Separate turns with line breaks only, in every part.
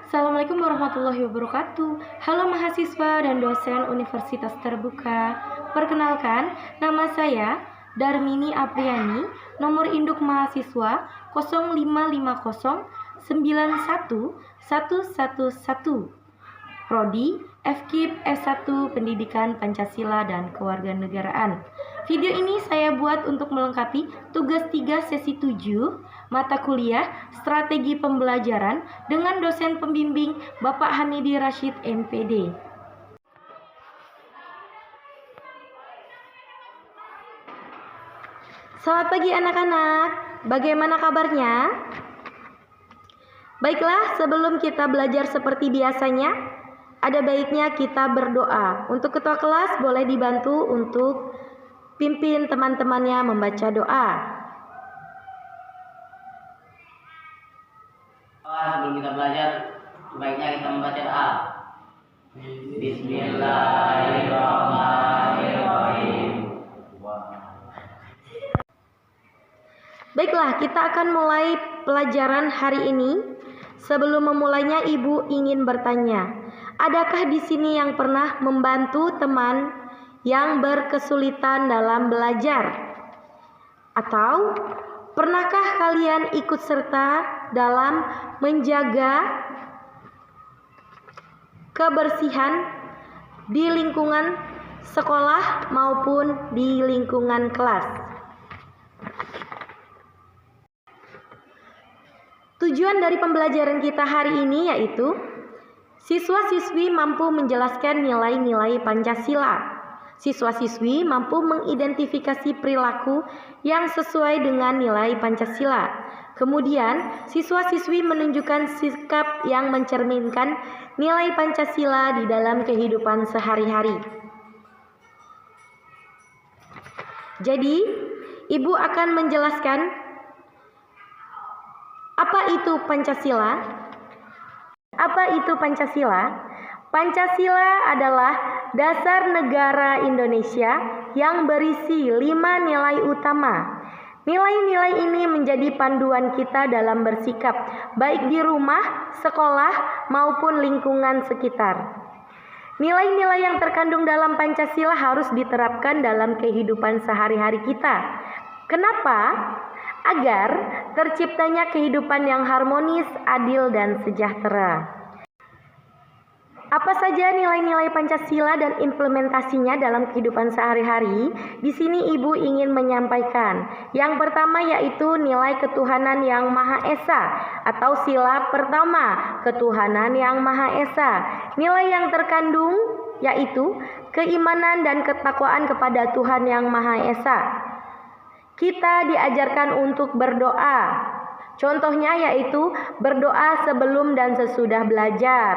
Assalamualaikum warahmatullahi wabarakatuh. Halo mahasiswa dan dosen Universitas Terbuka. Perkenalkan, nama saya Darmini Apriani, nomor induk mahasiswa 055091111. Prodi FKIP S1 Pendidikan Pancasila dan Kewarganegaraan. Video ini saya buat untuk melengkapi tugas 3 sesi 7 mata kuliah Strategi Pembelajaran dengan dosen pembimbing Bapak Hamidi Rashid MPD. Selamat pagi anak-anak, bagaimana kabarnya? Baiklah, sebelum kita belajar seperti biasanya, ada baiknya kita berdoa. Untuk ketua kelas boleh dibantu untuk pimpin teman-temannya membaca doa.
Sebelum kita belajar, sebaiknya kita membaca doa. Bismillahirrahmanirrahim.
Baiklah, kita akan mulai pelajaran hari ini. Sebelum memulainya, Ibu ingin bertanya, adakah di sini yang pernah membantu teman yang berkesulitan dalam belajar? Atau pernahkah kalian ikut serta dalam menjaga kebersihan di lingkungan sekolah maupun di lingkungan kelas? Tujuan dari pembelajaran kita hari ini yaitu siswa-siswi mampu menjelaskan nilai-nilai Pancasila. Siswa-siswi mampu mengidentifikasi perilaku yang sesuai dengan nilai Pancasila. Kemudian, siswa-siswi menunjukkan sikap yang mencerminkan nilai Pancasila di dalam kehidupan sehari-hari. Jadi, Ibu akan menjelaskan apa itu Pancasila? Apa itu Pancasila? Pancasila adalah dasar negara Indonesia yang berisi 5 nilai utama. Nilai-nilai ini menjadi panduan kita dalam bersikap, baik di rumah, sekolah, maupun lingkungan sekitar. Nilai-nilai yang terkandung dalam Pancasila harus diterapkan dalam kehidupan sehari-hari kita. Kenapa? Agar terciptanya kehidupan yang harmonis, adil, dan sejahtera. Apa saja nilai-nilai Pancasila dan implementasinya dalam kehidupan sehari-hari? Di sini Ibu ingin menyampaikan. Yang pertama yaitu nilai ketuhanan yang Maha Esa atau sila pertama, ketuhanan yang Maha Esa. Nilai yang terkandung yaitu keimanan dan ketakwaan kepada Tuhan yang Maha Esa. Kita diajarkan untuk berdoa. Contohnya yaitu berdoa sebelum dan sesudah belajar,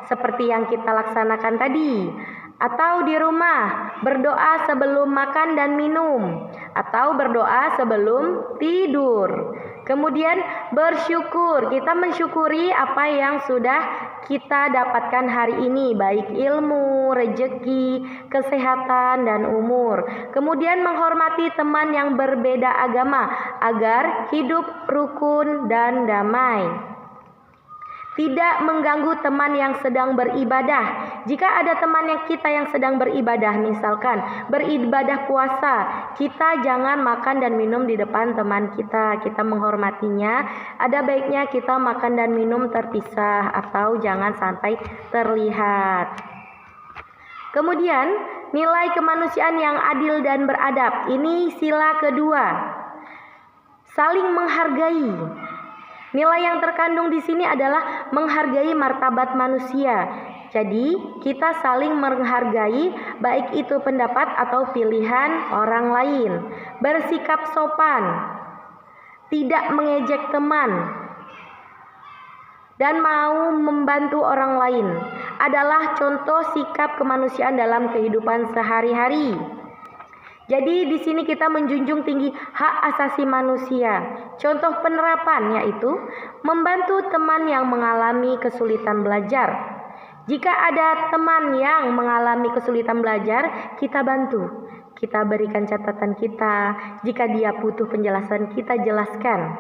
seperti yang kita laksanakan tadi. Atau di rumah, berdoa sebelum makan dan minum, atau berdoa sebelum tidur. Kemudian bersyukur, kita mensyukuri apa yang sudah kita dapatkan hari ini, baik ilmu, rezeki, kesehatan, dan umur. Kemudian menghormati teman yang berbeda agama agar hidup rukun dan damai. Tidak mengganggu teman yang sedang beribadah. Jika ada teman kita yang sedang beribadah, misalkan beribadah puasa, kita jangan makan dan minum di depan teman kita. Kita menghormatinya. Ada baiknya kita makan dan minum terpisah atau jangan sampai terlihat. Kemudian, nilai kemanusiaan yang adil dan beradab. Ini sila kedua. Saling menghargai. Nilai yang terkandung di sini adalah menghargai martabat manusia. Jadi, kita saling menghargai baik itu pendapat atau pilihan orang lain. Bersikap sopan, tidak mengejek teman, dan mau membantu orang lain adalah contoh sikap kemanusiaan dalam kehidupan sehari-hari. Jadi di sini kita menjunjung tinggi hak asasi manusia. Contoh penerapan yaitu membantu teman yang mengalami kesulitan belajar. Jika ada teman yang mengalami kesulitan belajar, kita bantu. Kita berikan catatan kita. Jika dia butuh penjelasan, kita jelaskan.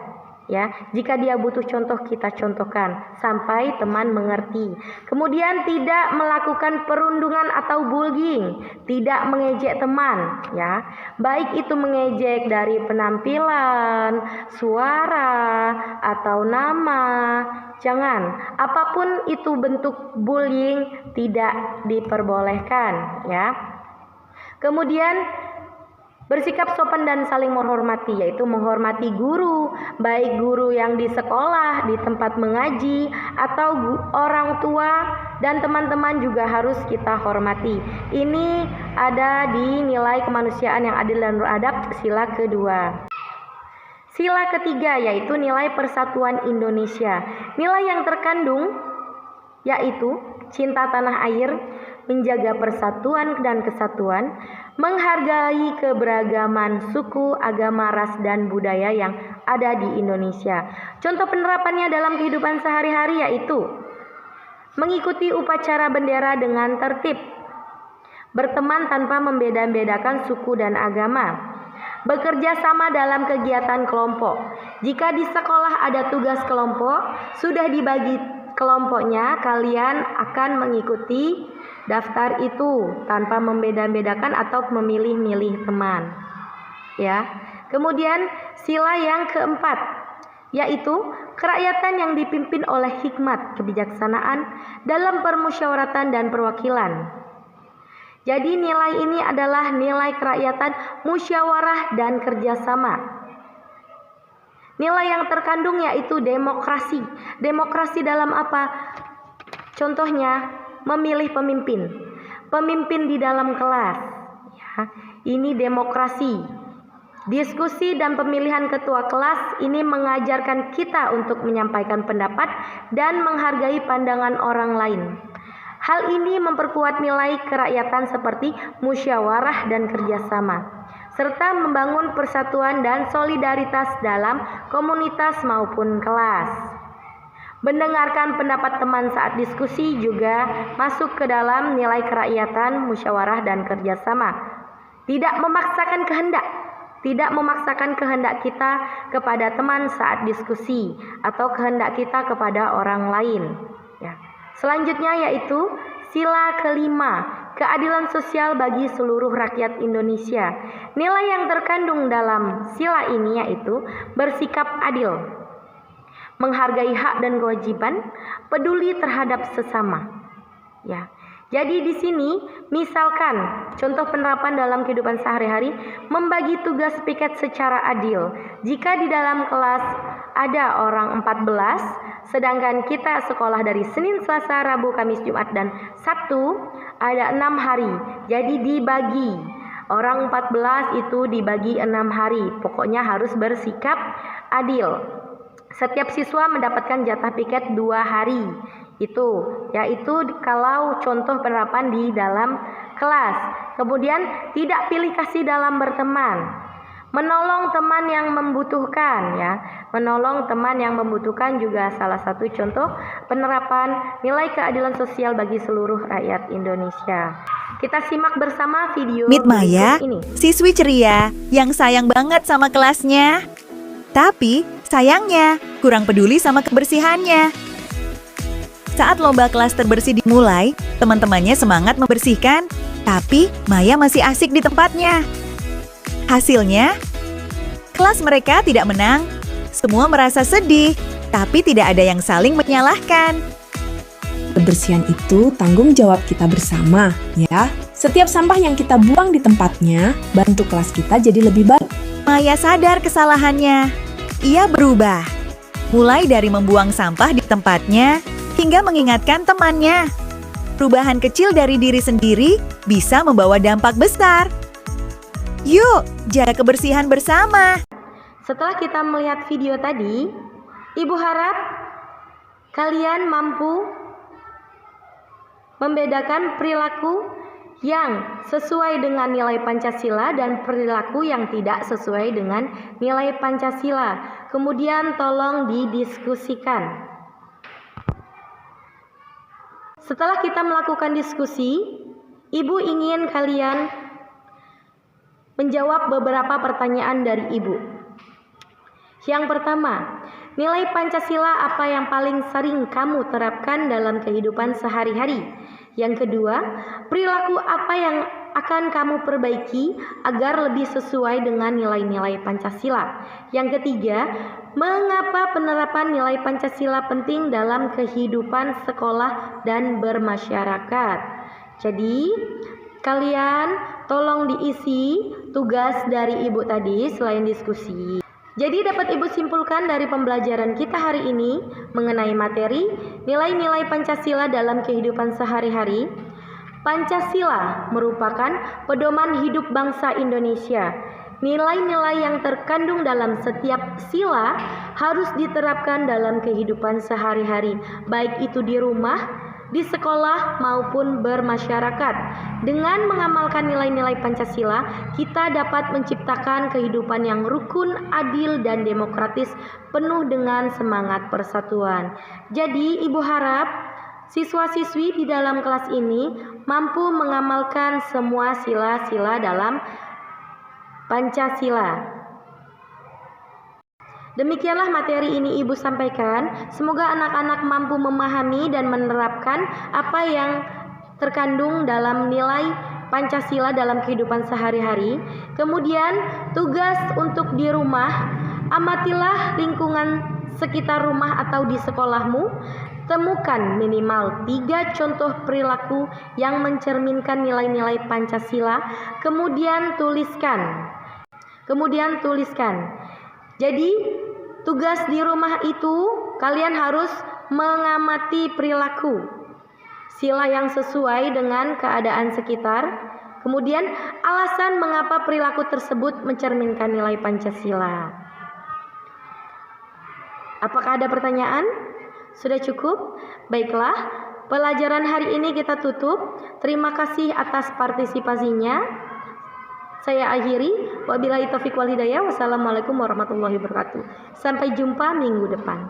Ya, jika dia butuh contoh, kita contohkan sampai teman mengerti. Kemudian tidak melakukan perundungan atau bullying, tidak mengejek teman, ya. Baik itu mengejek dari penampilan, suara, atau nama. Jangan, apapun itu bentuk bullying tidak diperbolehkan, ya. Kemudian bersikap sopan dan saling menghormati, yaitu menghormati guru, baik guru yang di sekolah, di tempat mengaji, atau orang tua dan teman-teman juga harus kita hormati. Ini ada di nilai kemanusiaan yang adil dan beradab, sila kedua. Sila ketiga yaitu nilai persatuan Indonesia. Nilai yang terkandung yaitu cinta tanah air, menjaga persatuan dan kesatuan, menghargai keberagaman suku, agama, ras, dan budaya yang ada di Indonesia. Contoh penerapannya dalam kehidupan sehari-hari yaitu mengikuti upacara bendera dengan tertib, berteman tanpa membeda-bedakan suku dan agama, bekerja sama dalam kegiatan kelompok. Jika di sekolah ada tugas kelompok, sudah dibagi kelompoknya, kalian akan mengikuti daftar itu tanpa membeda-bedakan atau memilih-milih teman. Ya. Kemudian sila yang keempat yaitu kerakyatan yang dipimpin oleh hikmat kebijaksanaan dalam permusyawaratan dan perwakilan. Jadi nilai ini adalah nilai kerakyatan, musyawarah dan kerjasama. Nilai yang terkandung yaitu demokrasi. Demokrasi dalam apa? Contohnya memilih pemimpin. Pemimpin di dalam kelas. Ya, ini demokrasi. Diskusi dan pemilihan ketua kelas ini mengajarkan kita untuk menyampaikan pendapat dan menghargai pandangan orang lain. Hal ini memperkuat nilai kerakyatan seperti musyawarah dan kerjasama, serta membangun persatuan dan solidaritas dalam komunitas maupun kelas. Mendengarkan pendapat teman saat diskusi juga masuk ke dalam nilai kerakyatan, musyawarah, dan kerjasama. Tidak memaksakan kehendak kita kepada teman saat diskusi atau kehendak kita kepada orang lain. Ya. Selanjutnya yaitu sila kelima, keadilan sosial bagi seluruh rakyat Indonesia. Nilai yang terkandung dalam sila ini yaitu bersikap adil, menghargai hak dan kewajiban, peduli terhadap sesama. Ya. Jadi di sini misalkan contoh penerapan dalam kehidupan sehari-hari, membagi tugas piket secara adil. Jika di dalam kelas ada orang 14, sedangkan kita sekolah dari Senin, Selasa, Rabu, Kamis, Jumat, dan Sabtu ada 6 hari. Jadi dibagi. Orang 14 itu dibagi 6 hari. Pokoknya harus bersikap adil. Setiap siswa mendapatkan jatah piket 2 hari. Itu yaitu kalau contoh penerapan di dalam kelas. Kemudian tidak pilih kasih dalam berteman. Menolong teman yang membutuhkan, ya. Menolong teman yang membutuhkan juga salah satu contoh penerapan nilai keadilan sosial bagi seluruh rakyat Indonesia. Kita simak bersama video
Mit Maya,
ini.
siswi ceria yang sayang banget sama kelasnya. Tapi sayangnya kurang peduli sama kebersihannya. Saat lomba kelas terbersih dimulai, teman-temannya semangat membersihkan, tapi Maya masih asik di tempatnya. Hasilnya, kelas mereka tidak menang. Semua merasa sedih, tapi tidak ada yang saling menyalahkan.
Kebersihan itu tanggung jawab kita bersama, ya. Setiap sampah yang kita buang di tempatnya, bantu kelas kita jadi lebih baik.
Maya sadar kesalahannya. Ia berubah, mulai dari membuang sampah di tempatnya, hingga mengingatkan temannya. Perubahan kecil dari diri sendiri bisa membawa dampak besar. Yuk, jaga kebersihan bersama.
Setelah kita melihat video tadi, Ibu harap kalian mampu membedakan perilaku yang sesuai dengan nilai Pancasila dan perilaku yang tidak sesuai dengan nilai Pancasila. Kemudian tolong didiskusikan. Setelah kita melakukan diskusi, Ibu ingin kalian menjawab beberapa pertanyaan dari Ibu. Yang pertama, Nilai Pancasila apa yang paling sering kamu terapkan dalam kehidupan sehari-hari? Yang kedua, perilaku apa yang akan kamu perbaiki agar lebih sesuai dengan nilai-nilai Pancasila? Yang ketiga, mengapa penerapan nilai Pancasila penting dalam kehidupan sekolah dan bermasyarakat? Jadi, kalian tolong diisi tugas dari Ibu tadi selain diskusi. Jadi dapat Ibu simpulkan dari pembelajaran kita hari ini mengenai materi nilai-nilai Pancasila dalam kehidupan sehari-hari. Pancasila merupakan pedoman hidup bangsa Indonesia. Nilai-nilai yang terkandung dalam setiap sila harus diterapkan dalam kehidupan sehari-hari, baik itu di rumah, di sekolah maupun bermasyarakat. Dengan mengamalkan nilai-nilai Pancasila, kita dapat menciptakan kehidupan yang rukun, adil, dan demokratis, penuh dengan semangat persatuan. Jadi, Ibu harap siswa-siswi di dalam kelas ini mampu mengamalkan semua sila-sila dalam Pancasila. Demikianlah materi ini Ibu sampaikan. Semoga anak-anak mampu memahami dan menerapkan apa yang terkandung dalam nilai Pancasila dalam kehidupan sehari-hari. Kemudian tugas untuk di rumah, amatilah lingkungan sekitar rumah atau di sekolahmu. Temukan minimal 3 contoh perilaku yang mencerminkan nilai-nilai Pancasila. Kemudian tuliskan. Jadi tugas di rumah itu kalian harus mengamati perilaku sila yang sesuai dengan keadaan sekitar. Kemudian alasan mengapa perilaku tersebut mencerminkan nilai Pancasila. Apakah ada pertanyaan? Sudah cukup? Baiklah, pelajaran hari ini kita tutup. Terima kasih atas partisipasinya. Saya akhiri. Wabillahi taufiq wal hidayah. Wassalamualaikum warahmatullahi wabarakatuh. Sampai jumpa minggu depan.